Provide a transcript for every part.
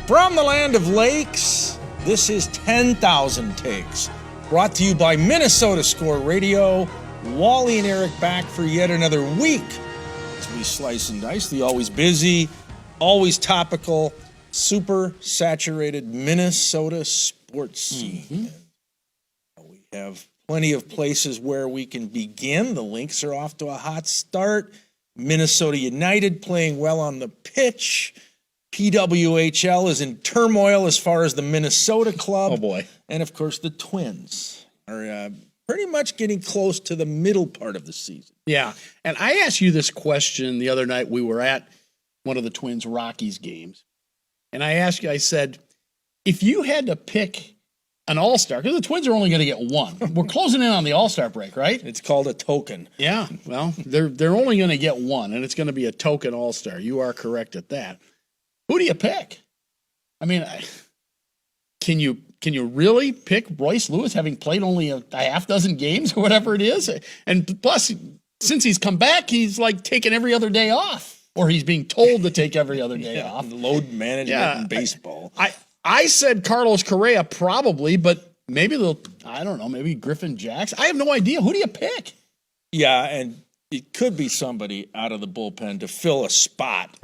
From the land of lakes, this is 10,000 Takes, brought to you by Minnesota Score Radio. Wally and Eric back for yet another week as we slice and dice the always busy, always topical, super saturated Minnesota sports scene. We have plenty of places where we can begin. The Lynx are off to a hot start. Minnesota United playing well on the pitch. PWHL is in turmoil as far as the Minnesota club. Oh, boy. And, of course, the Twins are pretty much getting close to the middle part of the season. Yeah, and I asked you this question the other night. We were at one of the Twins-Rockies games, and I asked you, I said, if you had to pick an all-star, because the Twins are only going to get one. We're closing in on the all-star break, right? It's called a token. Yeah, well, they're only going to get one, and it's going to be a token all-star. You are correct at that. Who do you pick? I mean, can you really pick Royce Lewis, having played only a half dozen games or whatever it is? And plus, since he's come back, he's like taking every other day off, or he's being told to take every other day off. Load management in baseball. I said Carlos Correa probably, but maybe I don't know, maybe Griffin Jackson. I have no idea. Who do you pick? Yeah, and it could be somebody out of the bullpen to fill a spot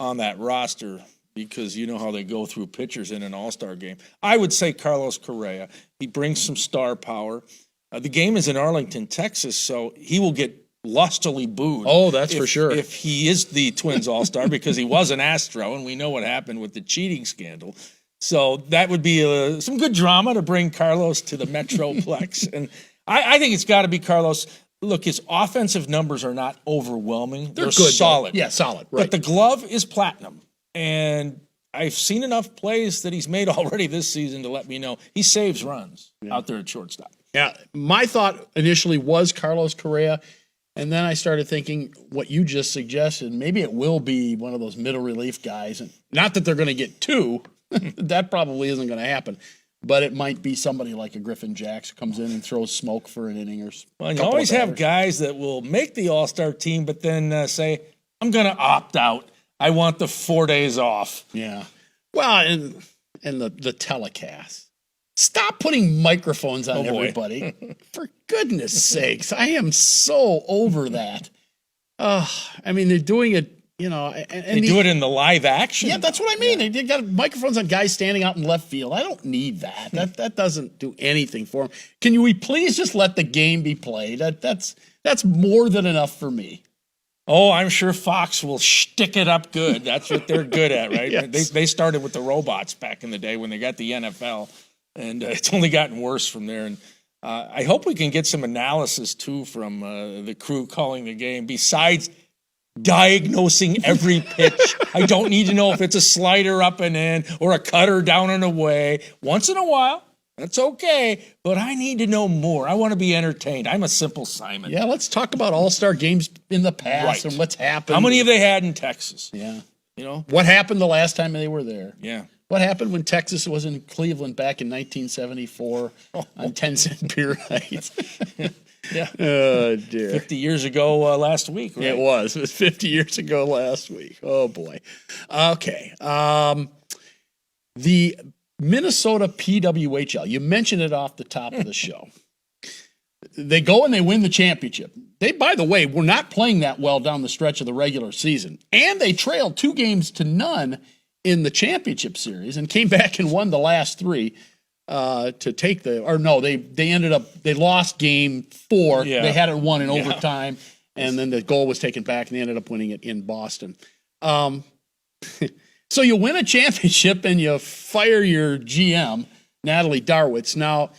on that roster, because you know how they go through pitchers in an all-star game. I would say Carlos Correa. He brings some star power. The game is in Arlington, Texas, so he will get lustily booed. Oh, that's for sure. If he is the Twins all-star, because he was an Astro, and we know what happened with the cheating scandal. So that would be some good drama to bring Carlos to the Metroplex. And I think it's got to be Carlos. Look, his offensive numbers are not overwhelming. They're good, solid. Yeah, solid. Right. But the glove is platinum. And I've seen enough plays that he's made already this season to let me know he saves runs out there at shortstop. Yeah, my thought initially was Carlos Correa. And then I started thinking what you just suggested. Maybe it will be one of those middle relief guys. And not that they're going to get two. That probably isn't going to happen. But it might be somebody like a Griffin Jacks who comes in and throws smoke for an inning or well, you always have guys that will make the all-star team, but then say, I'm going to opt out. I want the 4 days off. Yeah. Well, and the telecast. Stop putting microphones on everybody. For goodness sakes. I am so over that. I mean, they're doing it, you know. And they do it in the live action. Yeah, that's what I mean. Yeah. They got microphones on guys standing out in left field. I don't need that. That doesn't do anything for them. Can we please just let the game be played? That's more than enough for me. Oh, I'm sure Fox will shtick it up good. That's what they're good at, right? Yes. They started with the robots back in the day when they got the NFL, and it's only gotten worse from there. And I hope we can get some analysis, too, from the crew calling the game, besides diagnosing every pitch. I don't need to know if it's a slider up and in or a cutter down and away. Once in a while, that's okay, but I need to know more. I want to be entertained. I'm a simple Simon. Yeah, let's talk about all-star games in the past and what's happened. How many have they had in Texas? Yeah. You know? What happened the last time they were there? Yeah. What happened when Texas was in Cleveland back in 1974 on 10-cent beer night? Yeah. Oh, dear. 50 years ago last week, right? It was 50 years ago last week. Oh, boy. Okay. The Minnesota PWHL, you mentioned it off the top of the show. They go and they win the championship. They, by the way, were not playing that well down the stretch of the regular season. And they trailed 2-0 in the championship series and came back and won the last three to take they lost game 4. Yeah. They had it won in overtime, and then the goal was taken back, and they ended up winning it in Boston. So you win a championship and you fire your GM, Natalie Darwitz. Now,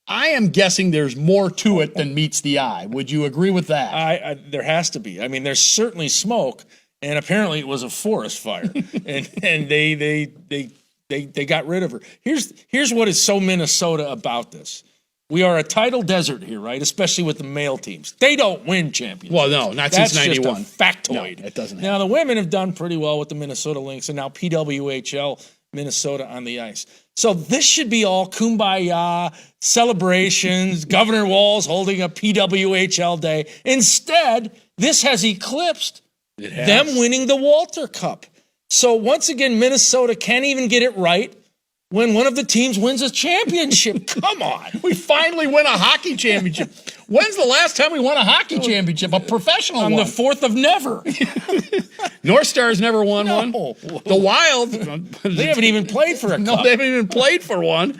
I am guessing there's more to it than meets the eye. Would you agree with that? There has to be. I mean, there's certainly smoke, and apparently it was a forest fire, and they got rid of her. Here's what is so Minnesota about this. We are a tidal desert here, right? Especially with the male teams. They don't win championships. Well, no, not since 91. That's just a factoid. No, it doesn't happen. Now, the women have done pretty well with the Minnesota Lynx, and now PWHL Minnesota on the ice. So this should be all kumbaya, celebrations, Governor Walz holding a PWHL day. Instead, this has eclipsed them winning the Walter Cup. So once again, Minnesota can't even get it right when one of the teams wins a championship. Come on. We finally win a hockey championship. When's the last time we won a hockey championship? A professional On one. the 4th of never. North Stars never won one. The Wild. They haven't even played for a cup. No, they haven't even played for one.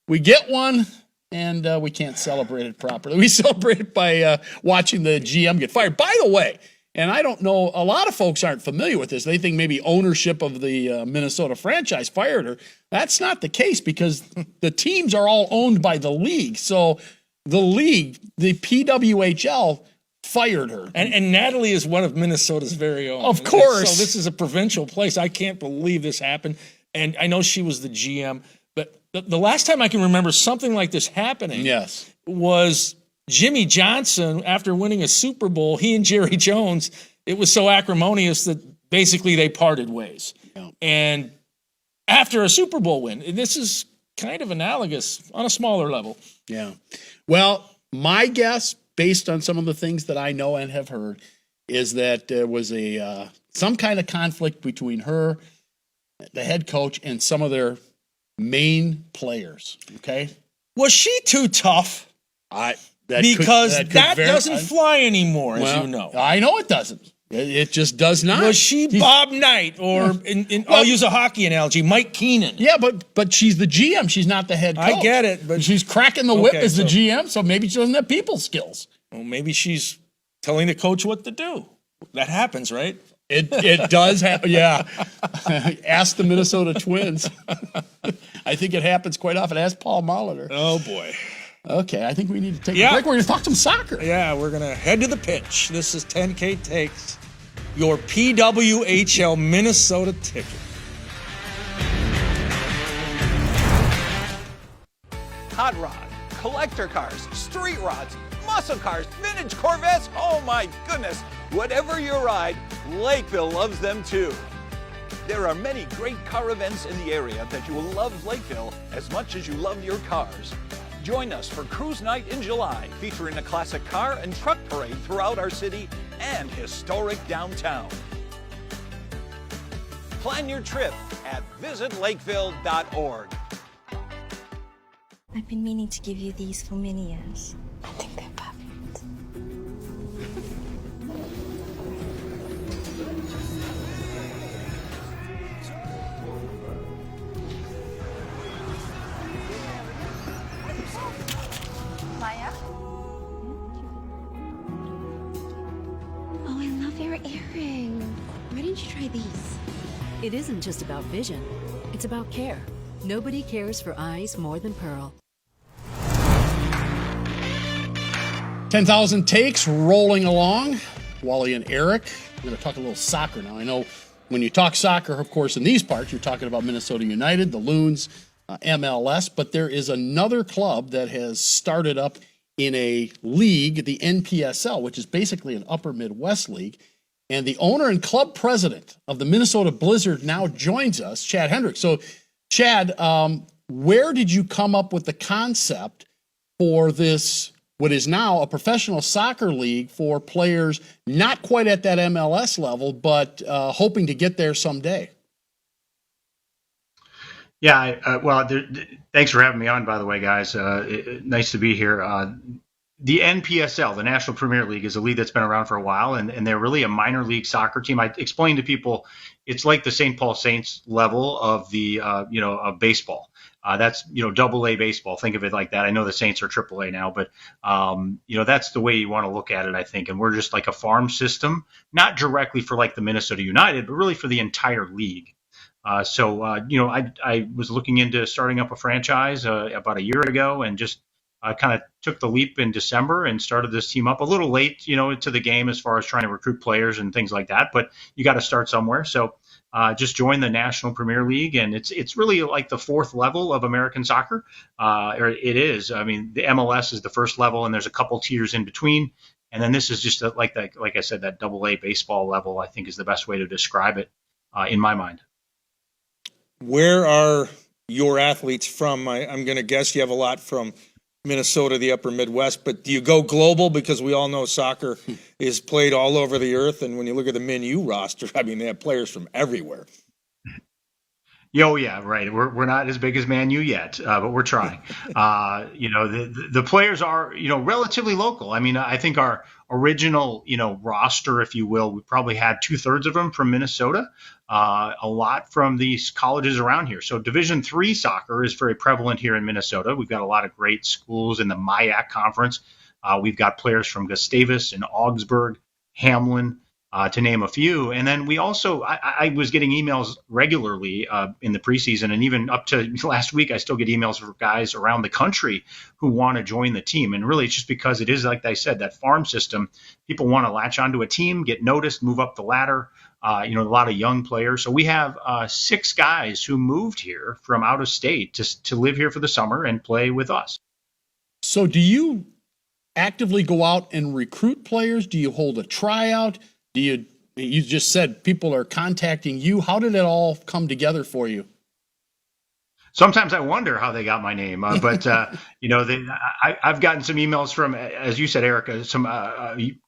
We get one, and we can't celebrate it properly. We celebrate it by watching the GM get fired. By the way, and I don't know, a lot of folks aren't familiar with this. They think maybe ownership of the Minnesota franchise fired her. That's not the case because the teams are all owned by the league. So the league, the PWHL, fired her. And Natalie is one of Minnesota's very own. Of course. So this is a provincial place. I can't believe this happened. And I know she was the GM, but the last time I can remember something like this happening was Jimmy Johnson, after winning a Super Bowl, he and Jerry Jones, it was so acrimonious that basically they parted ways. Yeah. And after a Super Bowl win, this is kind of analogous on a smaller level. Yeah. Well, my guess, based on some of the things that I know and have heard, is that there was a some kind of conflict between her, the head coach, and some of their main players. Okay. Was she too tough? That doesn't fly anymore, as you know. I know it doesn't. It just does not. Was she Bob Knight or, I'll use a hockey analogy, Mike Keenan? Yeah, but she's the GM. She's not the head coach. I get it. But she's cracking the whip as the GM, so maybe she doesn't have people skills. Well, maybe she's telling the coach what to do. That happens, right? It does happen, yeah. Ask the Minnesota Twins. I think it happens quite often. Ask Paul Molitor. Oh, boy. Okay, I think we need to take a break. We're going to talk some soccer. Yeah, we're going to head to the pitch. This is 10K Takes, your PWHL Minnesota ticket. Hot rod, collector cars, street rods, muscle cars, vintage Corvettes, oh my goodness. Whatever you ride, Lakeville loves them too. There are many great car events in the area that you will love Lakeville as much as you love your cars. Join us for Cruise Night in July, featuring a classic car and truck parade throughout our city and historic downtown. Plan your trip at visitlakeville.org. I've been meaning to give you these for many years. I think they're perfect. Maya? Oh, I love your earring. Why didn't you try these? It isn't just about vision. It's about care. Nobody cares for eyes more than Pearl. 10,000 takes rolling along. Wally and Eric. We're going to talk a little soccer now. I know when you talk soccer, of course, in these parts, you're talking about Minnesota United, the Loons, MLS, but there is another club that has started up in a league, the NPSL, which is basically an upper Midwest league. And the owner and club president of the Minnesota Blizzard now joins us, Chad Hendricks. So, Chad, where did you come up with the concept for this, what is now a professional soccer league for players not quite at that MLS level, but hoping to get there someday? Yeah, thanks for having me on, by the way, guys. Nice to be here. The NPSL, the National Premier League, is a league that's been around for a while, and they're really a minor league soccer team. I explain to people it's like the St. Paul Saints level of the of baseball. That's double A baseball. Think of it like that. I know the Saints are triple A now, but that's the way you want to look at it, I think. And we're just like a farm system, not directly for like the Minnesota United, but really for the entire league. I was looking into starting up a franchise about a year ago, and just kind of took the leap in December and started this team up a little late, to the game as far as trying to recruit players and things like that. But you got to start somewhere. So just joined the National Premier League, and it's really like the fourth level of American soccer. Or it is. I mean, the MLS is the first level, and there's a couple tiers in between. And then this is just like I said, that double A baseball level, I think, is the best way to describe it in my mind. Where are your athletes from? I'm going to guess you have a lot from Minnesota, the upper Midwest, but do you go global? Because we all know soccer is played all over the earth, and when you look at the Men U roster, I mean, they have players from everywhere. Oh yeah, right. We're not as big as Man U yet, but we're trying. The players are relatively local. I mean, I think our original roster, if you will, we probably had 2/3 of them from Minnesota, a lot from these colleges around here. So Division III soccer is very prevalent here in Minnesota. We've got a lot of great schools in the MIAC conference. We've got players from Gustavus and Augsburg, Hamlin, to name a few. And then we also, I was getting emails regularly in the preseason, and even up to last week, I still get emails from guys around the country who want to join the team. And really, it's just because it is, like I said, that farm system. People want to latch onto a team, get noticed, move up the ladder. A lot of young players. So we have 6 guys who moved here from out of state to live here for the summer and play with us. So do you actively go out and recruit players? Do you hold a tryout? You just said people are contacting you. How did it all come together for you? Sometimes I wonder how they got my name, but I've gotten some emails from, as you said, Eric,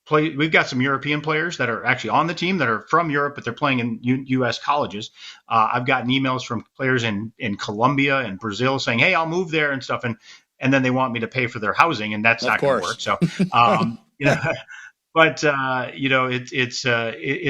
we've got some European players that are actually on the team that are from Europe, but they're playing in U.S. colleges. I've gotten emails from players in Colombia and Brazil saying, "Hey, I'll move there," and stuff, and then they want me to pay for their housing, and that's not going to work. So, But it's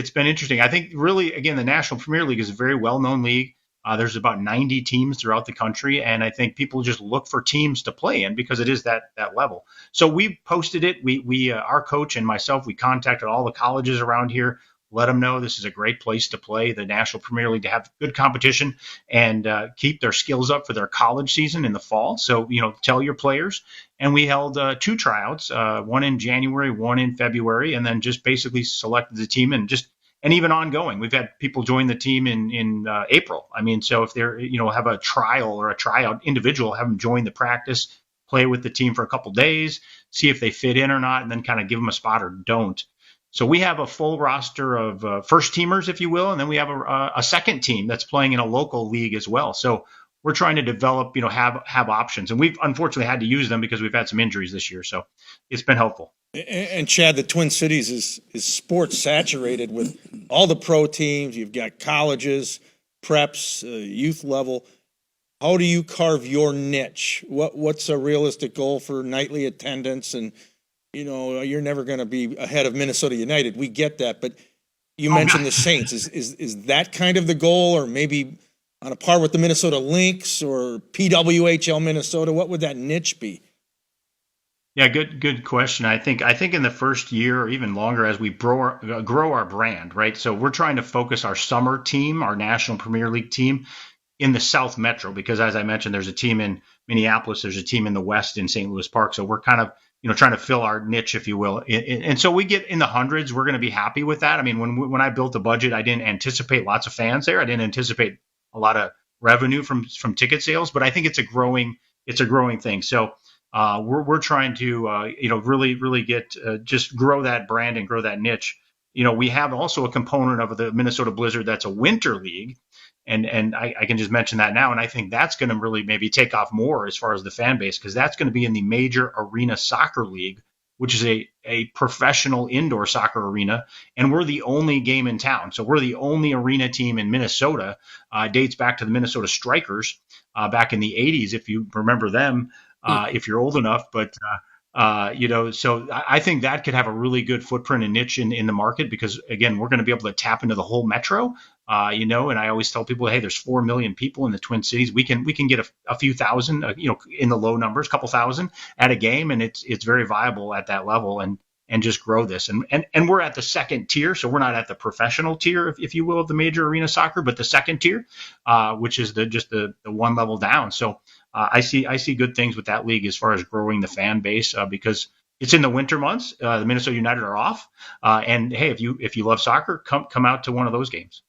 been interesting. I think really, again, the National Premier League is a very well-known league. There's about 90 teams throughout the country, and I think people just look for teams to play in because it is that level. So we posted it. We our coach and myself, we contacted all the colleges around here, let them know this is a great place to play the National Premier League, to have good competition and keep their skills up for their college season in the fall. So, tell your players. And we held 2 tryouts, one in January, one in February, and then just basically selected the team and even ongoing. We've had people join the team in April. I mean, so if they're, have a trial or a tryout individual, have them join the practice, play with the team for a couple days, see if they fit in or not, and then kind of give them a spot or don't. So we have a full roster of first teamers, if you will, and then we have a second team that's playing in a local league as well. So we're trying to develop, have options, and we've unfortunately had to use them because we've had some injuries this year. So it's been helpful. And Chad, the Twin Cities is sports saturated with all the pro teams. You've got colleges, preps, youth level. How do you carve your niche? What's a realistic goal for nightly attendance? And you're never going to be ahead of Minnesota United. We get that, but you mentioned the Saints. Is that kind of the goal, or maybe on a par with the Minnesota Lynx or PWHL Minnesota? What would that niche be? Yeah, good question. I think in the first year or even longer, as we grow our brand, right? So we're trying to focus our summer team, our National Premier League team, in the South Metro, because as I mentioned, there's a team in Minneapolis, there's a team in the West in St. Louis Park. So we're kind of trying to fill our niche, if you will. And so we get in the hundreds. We're going to be happy with that. I mean, when I built the budget, I didn't anticipate lots of fans there. I didn't anticipate a lot of revenue from ticket sales, but I think it's a growing thing. So we're trying to really get just grow that brand and grow that niche. We have also a component of the Minnesota Blizzard that's a winter league. And I can just mention that now. And I think that's going to really maybe take off more as far as the fan base, because that's going to be in the Major Arena Soccer League, which is a professional indoor soccer arena. And we're the only game in town. So we're the only arena team in Minnesota. Dates back to the Minnesota Strikers back in the 80s, if you remember them, if you're old enough. But so I think that could have a really good footprint and niche in the market, because again, we're going to be able to tap into the whole metro, and I always tell people, hey, there's 4 million people in the Twin Cities. We can get a few thousand, in the low numbers, couple thousand at a game. And it's very viable at that level, and just grow this. And we're at the second tier. So we're not at the professional tier, if you will, of the Major Arena Soccer, but the second tier, which is the one level down. So I see good things with that league as far as growing the fan base, because it's in the winter months. The Minnesota United are off, and hey, if you love soccer, come out to one of those games.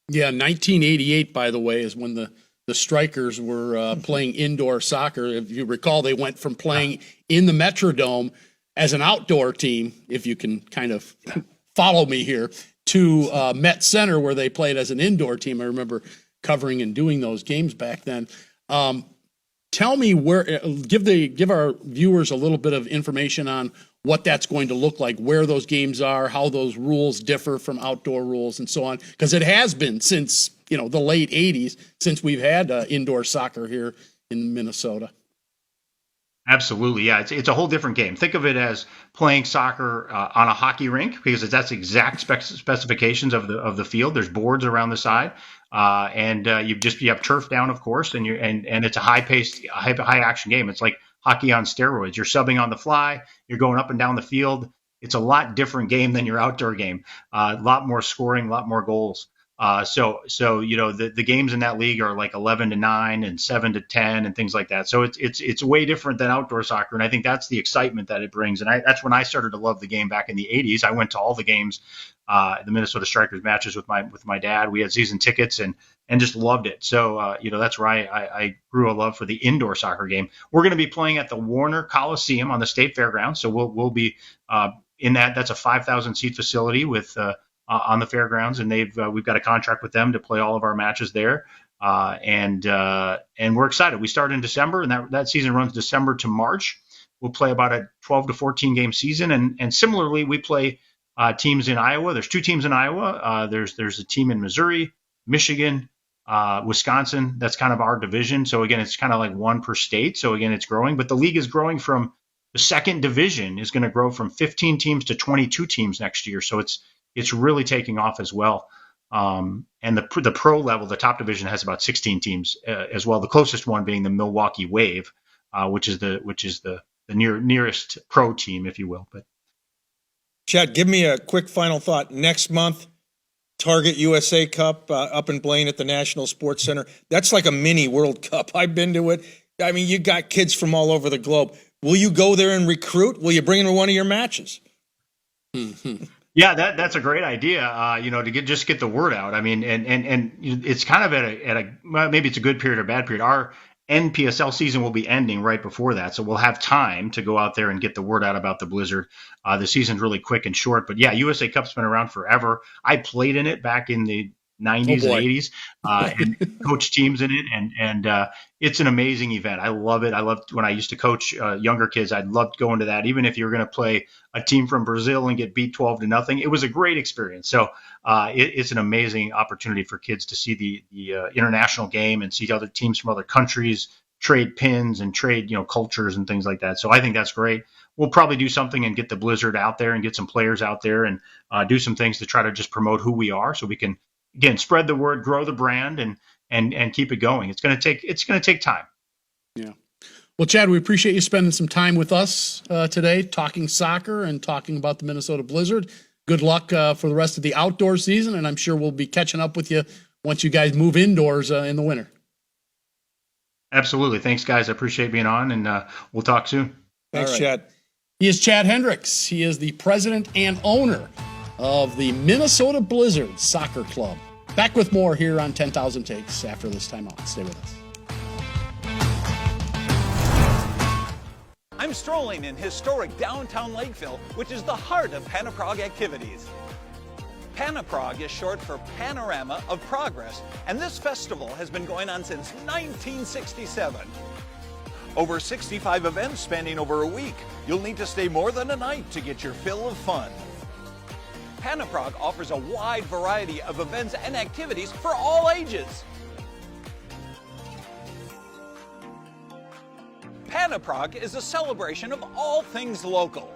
Yeah, 1988, by the way, is when the Strikers were playing indoor soccer. If you recall, they went from playing in the Metrodome as an outdoor team, if you can kind of follow me here, to Met Center, where they played as an indoor team. I remember covering and doing those games back then. Tell me give our viewers a little bit of information on what that's going to look like, where those games are, how those rules differ from outdoor rules, and so on, because it has been since the late 80s since we've had indoor soccer here in Minnesota. Absolutely, yeah. It's a whole different game. Think of it as playing soccer on a hockey rink, because that's exact specifications of the field. There's boards around the side, and you have turf down, of course, and it's a high-paced, high-action game. It's like hockey on steroids. You're subbing on the fly. You're going up and down the field. It's a lot different game than your outdoor game. A lot more scoring, a lot more goals. So the games in that league are like 11-9 and 7-10 and things like that. So it's way different than outdoor soccer, and I think that's the excitement that it brings. And that's when I started to love the game back in the 80s. I went to all the games, the Minnesota Strikers matches with my dad. We had season tickets and just loved it. So that's where I grew a love for the indoor soccer game. We're going to be playing at the Warner Coliseum on the State Fairgrounds, so we'll be in that. That's a 5,000 seat facility with on the fairgrounds, and we've got a contract with them to play all of our matches there, and we're excited. We start in December, and that season runs December to March. We'll play about a 12 to 14 game season, and similarly, we play teams in Iowa. There's 2 teams in Iowa. There's a team in Missouri, Michigan, Wisconsin. That's kind of our division. So again, it's kind of like 1 per state. So again, it's growing, but the league is growing from the second division is going to grow from 15 teams to 22 teams next year. So it's really taking off as well. And the pro level, the top division, has about 16 teams as well. The closest one being the Milwaukee Wave, which is the nearest pro team, if you will. But Chad, give me a quick final thought. Next month, Target USA Cup up in Blaine at the National Sports Center. That's like a mini World Cup. I've been to it. I mean, you got kids from all over the globe. Will you go there and recruit? Will you bring in one of your matches? Mm-hmm. Yeah, that's a great idea. To get the word out. I mean, and it's kind of at a well, maybe it's a good period or bad period. Our NPSL season will be ending right before that, so we'll have time to go out there and get the word out about the Blizzard. The season's really quick and short, but yeah, USA Cup's been around forever. I played in it back in the 90s and 80s, and coached teams in it, and it's an amazing event. I love it. I loved when I used to coach younger kids. I loved going to that, even if you were going to play a team from Brazil and get beat 12-0. It was a great experience. So it's an amazing opportunity for kids to see the international game and see other teams from other countries, trade pins and trade cultures and things like that. So I think that's great. We'll probably do something and get the Blizzard out there and get some players out there and do some things to try to just promote who we are, so we can, again, spread the word, grow the brand, and keep it going. It's going to take time. Yeah. Well, Chad, we appreciate you spending some time with us today, talking soccer and talking about the Minnesota Blizzard. Good luck for the rest of the outdoor season, and I'm sure we'll be catching up with you once you guys move indoors in the winter. Absolutely. Thanks, guys. I appreciate being on, and we'll talk soon. Thanks, Chad. He is Chad Hendricks. He is the president and owner of the Minnesota Blizzard Soccer Club. Back with more here on 10,000 Takes after this time out. Stay with us. I'm strolling in historic downtown Lakeville, which is the heart of Panaprog activities. Panaprog is short for Panorama of Progress, and this festival has been going on since 1967. Over 65 events spanning over a week. You'll need to stay more than a night to get your fill of fun. Panaprog offers a wide variety of events and activities for all ages. Panaprog is a celebration of all things local.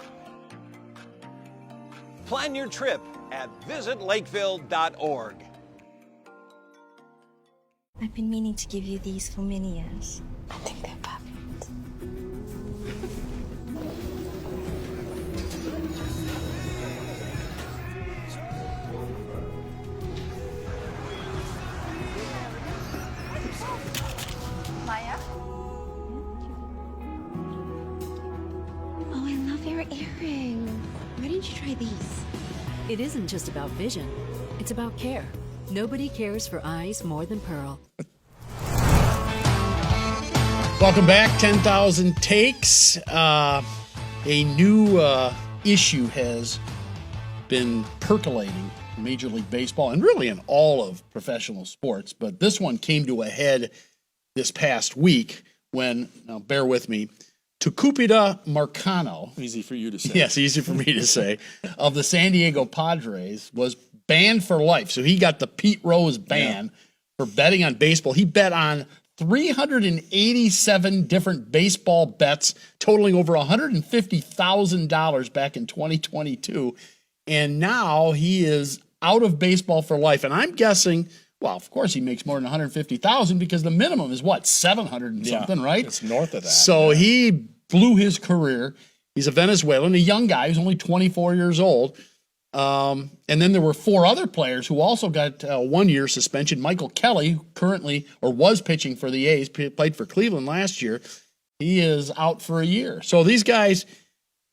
Plan your trip at visitlakeville.org. I've been meaning to give you these for many years. I think they're perfect. Maya? Oh, I love your earring. Why didn't you try these? It isn't just about vision, it's about care. Nobody cares for eyes more than Pearl. Welcome back, 10,000 Takes. A new issue has been percolating in Major League Baseball and really in all of professional sports, but this one came to a head this past week when, now bear with me, Tucupita Marcano, Easy for you to say. yes, easy for me to say, of the San Diego Padres was banned for life. So he got the Pete Rose ban for betting on baseball. He bet on 387 different baseball bets, totaling over $150,000 back in 2022. And now he is out of baseball for life. And I'm guessing, well, of course he makes more than $150,000 because the minimum is what, 700 and something, right? It's north of that. So he blew his career. He's a Venezuelan, a young guy who's only 24 years old. And then there were 4 other players who also got a 1-year suspension. Michael Kelly, who currently or was pitching for the A's, played for Cleveland last year. He is out for a year. So these guys,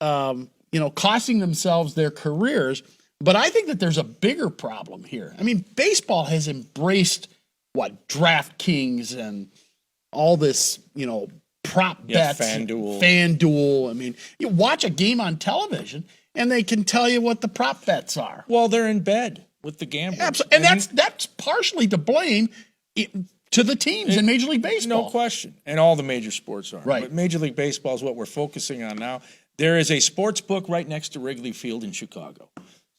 costing themselves their careers. But I think that there's a bigger problem here. I mean, baseball has embraced DraftKings and all this, prop bets. FanDuel. I mean, you watch a game on television and they can tell you what the prop bets are. Well, they're in bed with the gamblers. Absolutely. And that's partially to blame to the teams in Major League Baseball. No question. And all the major sports are. Right. But Major League Baseball is what we're focusing on now. There is a sports book right next to Wrigley Field in Chicago.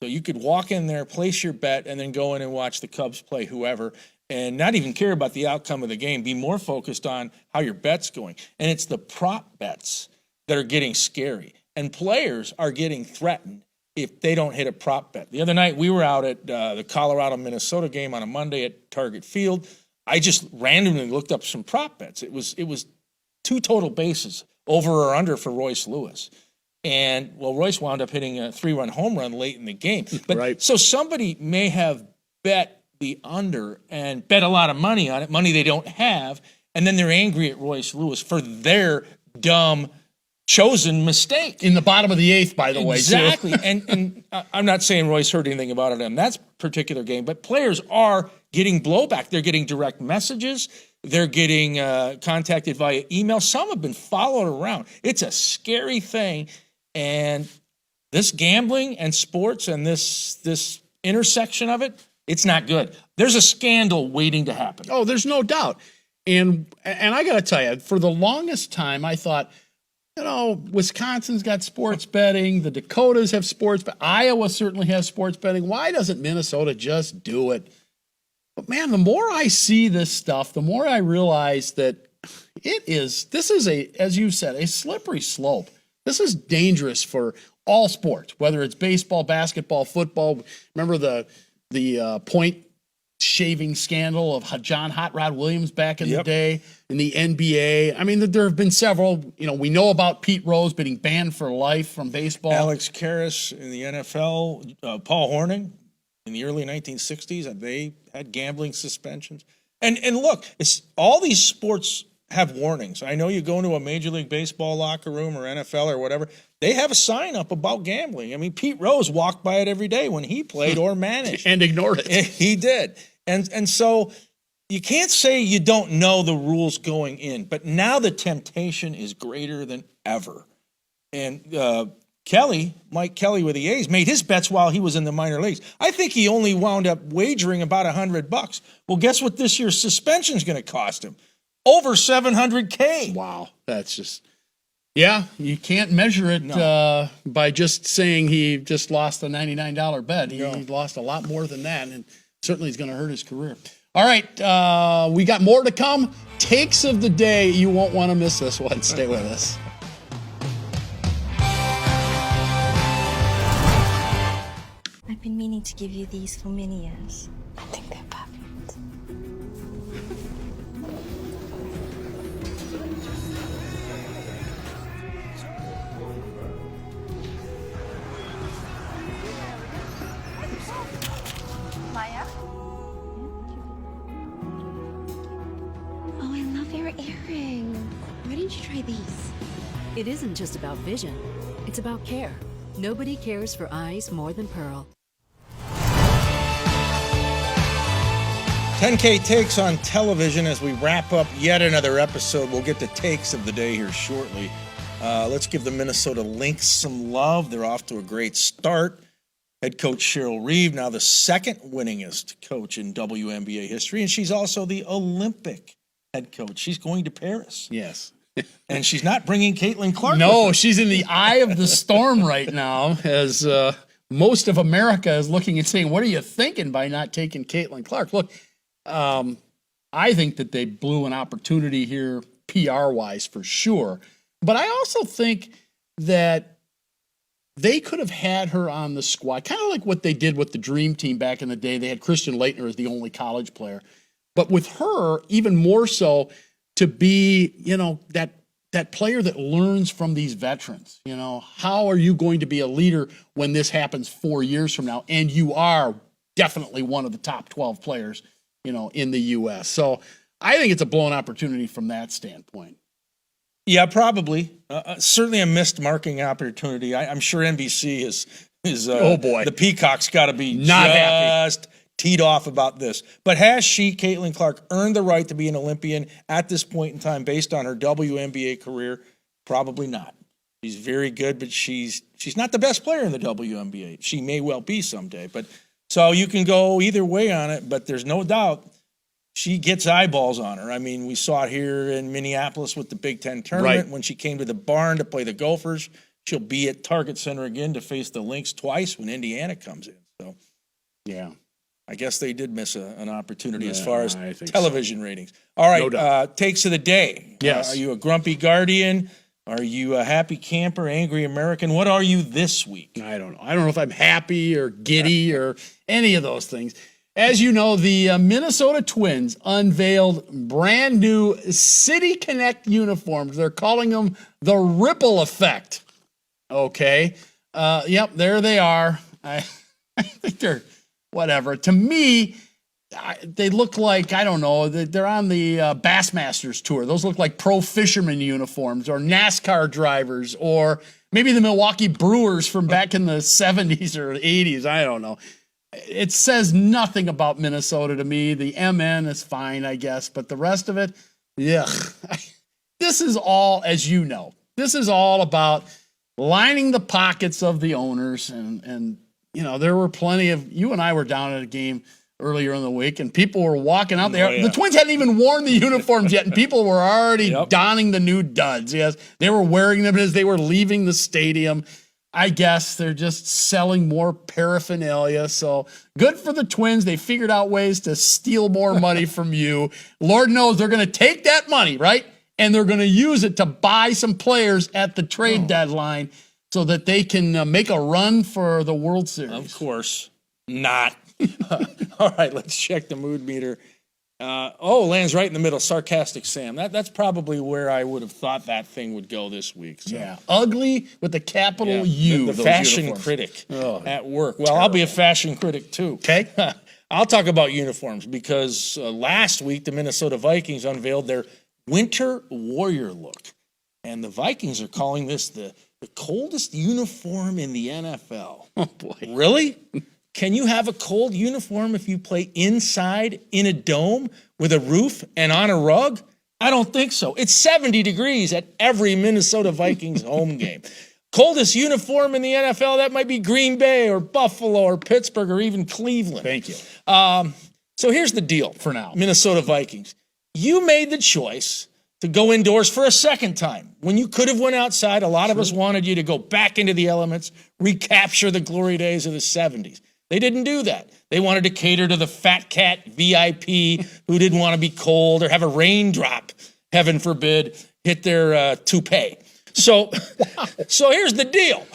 So you could walk in there, place your bet, and then go in and watch the Cubs play whoever and not even care about the outcome of the game. Be more focused on how your bet's going. And it's the prop bets that are getting scary. And players are getting threatened if they don't hit a prop bet. The other night, we were out at the Colorado-Minnesota game on a Monday at Target Field. I just randomly looked up some prop bets. It was 2 total bases, over or under for Royce Lewis. And, Royce wound up hitting a 3-run home run late in the game. But right. So somebody may have bet the under and bet a lot of money on it, money they don't have, and then they're angry at Royce Lewis for their dumb chosen mistake. In the bottom of the 8th, by the way. Exactly. and I'm not saying Royce heard anything about it in that particular game, but players are getting blowback. They're getting direct messages. They're getting contacted via email. Some have been followed around. It's a scary thing. And this gambling and sports and this intersection of it, it's not good. There's a scandal waiting to happen. Oh, there's no doubt. And I got to tell you, for the longest time, I thought, Wisconsin's got sports betting. The Dakotas have sports betting. Iowa certainly has sports betting. Why doesn't Minnesota just do it? But, man, the more I see this stuff, the more I realize that this is as you said, a slippery slope. This is dangerous for all sports, whether it's baseball, basketball, football. Remember the point shaving scandal of John Hot Rod Williams back in the day in the NBA. I mean, there have been several. We know about Pete Rose being banned for life from baseball. Alex Karras in the NFL, Paul Hornung in the early 1960s, they had gambling suspensions. And look, all these sports have warnings. I know you go into a Major League Baseball locker room or NFL or whatever, they have a sign up about gambling. I mean, Pete Rose walked by it every day when he played or managed. And ignored it. He did. And so you can't say you don't know the rules going in, but now the temptation is greater than ever. And Mike Kelly with the A's, made his bets while he was in the minor leagues. I think he only wound up wagering about $100. Well, guess what this year's suspension is going to cost him? Over $700K. Wow. That's just, you can't measure it by just saying he just lost a $99 bet. He lost a lot more than that, and certainly is going to hurt his career. All right, we got more to come. Takes of the day. You won't want to miss this one. Stay with us. I've been meaning to give you these for many years. I think they're perfect. Maya? Oh, I love your earring. Why didn't you try these? It isn't just about vision, it's about care. Nobody cares for eyes more than Pearl. 10K takes on television as we wrap up yet another episode. We'll get to takes of the day here shortly. Let's give the Minnesota Lynx some love. They're off to a great start. Head coach Cheryl Reeve, now the second winningest coach in WNBA history, and she's also the Olympic head coach. She's going to Paris. Yes. And she's not bringing Caitlin Clark. No, she's in the eye of the storm right now as most of America is looking and saying, what are you thinking by not taking Caitlin Clark? Look, I think that they blew an opportunity here PR-wise for sure. But I also think that they could have had her on the squad, kind of like what they did with the Dream Team back in the day. They had Christian Laettner as the only college player. But with her, even more so, to be, that player that learns from these veterans. How are you going to be a leader when this happens 4 years from now? And you are definitely one of the top 12 players, in the U.S. So I think it's a blown opportunity from that standpoint. Yeah, probably. Certainly a missed marking opportunity. I'm sure NBC is oh boy, the Peacock's got to be not just happy. Teed off about this. But has she, Caitlin Clark, earned the right to be an Olympian at this point in time based on her WNBA career? Probably not. She's very good, but she's not the best player in the WNBA. She may well be someday. But so you can go either way on it, but there's no doubt she gets eyeballs on her. I mean, we saw it here in Minneapolis with the Big Ten tournament. Right. When she came to the barn to play the Gophers. She'll be at Target Center again to face the Lynx twice when Indiana comes in. So, yeah. I guess they did miss an opportunity as far as television ratings. All right, No takes of the day. Yes. Are you a grumpy guardian? Are you a happy camper, angry American? What are you this week? I don't know. I don't know if I'm happy or giddy or any of those things. As you know, the Minnesota Twins unveiled brand new City Connect uniforms. They're calling them the Ripple Effect. Okay. Yep, there they are. I think they're whatever. To me, they look like, I don't know, they're on the Bassmasters tour. Those look like pro fisherman uniforms or NASCAR drivers or maybe the Milwaukee Brewers from back in the 70s or 80s. I don't know. It says nothing about Minnesota to me. The MN is fine, I guess, but the rest of it, yuck. This is all, as you know, this is all about lining the pockets of the owners and there were plenty of, you and I were down at a game earlier in the week and people were walking out there. Oh, yeah. The Twins hadn't even worn the uniforms yet and people were already donning the new duds. Yes, they were wearing them as they were leaving the stadium. I guess they're just selling more paraphernalia. So good for the Twins. They figured out ways to steal more money from you. Lord knows they're going to take that money, right? And they're going to use it to buy some players at the trade deadline so that they can make a run for the World Series. Of course not. All right, let's check the mood meter. Lands right in the middle. Sarcastic Sam. That's probably where I would have thought that thing would go this week. So. Yeah, ugly with the capital U. The fashion critic at work. Well, terrible. I'll be a fashion critic too. Okay. I'll talk about uniforms because last week the Minnesota Vikings unveiled their Winter Warrior look. And the Vikings are calling this the coldest uniform in the NFL. Oh, boy. Really? Can you have a cold uniform if you play inside in a dome with a roof and on a rug? I don't think so. It's 70 degrees at every Minnesota Vikings home game. Coldest uniform in the NFL, that might be Green Bay or Buffalo or Pittsburgh or even Cleveland. Thank you. So here's the deal for now. Minnesota Vikings. You made the choice to go indoors for a second time. When you could have went outside, a lot of us wanted you to go back into the elements, recapture the glory days of the 70s. They didn't do that. They wanted to cater to the fat cat VIP who didn't want to be cold or have a raindrop, heaven forbid, hit their toupee. So here's the deal.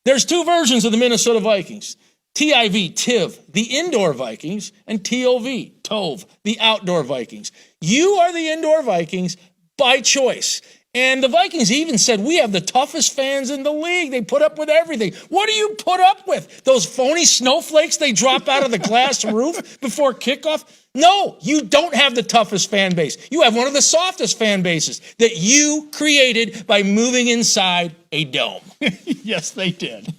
There's two versions of the Minnesota Vikings. TIV, TIV, the indoor Vikings, and TOV, TOV, the outdoor Vikings. You are the indoor Vikings by choice. And the Vikings even said, we have the toughest fans in the league. They put up with everything. What do you put up with? Those phony snowflakes they drop out of the glass roof before kickoff? No, you don't have the toughest fan base. You have one of the softest fan bases that you created by moving inside a dome. Yes, they did.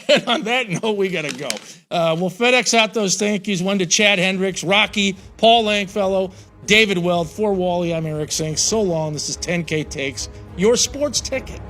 And on that note, we got to go. We'll FedEx out those thank yous. One to Chad Hendricks, Rocky, Paul Langfellow, David Weld. For Wally, I'm Eric saying so long. This is 10K Takes, your sports ticket.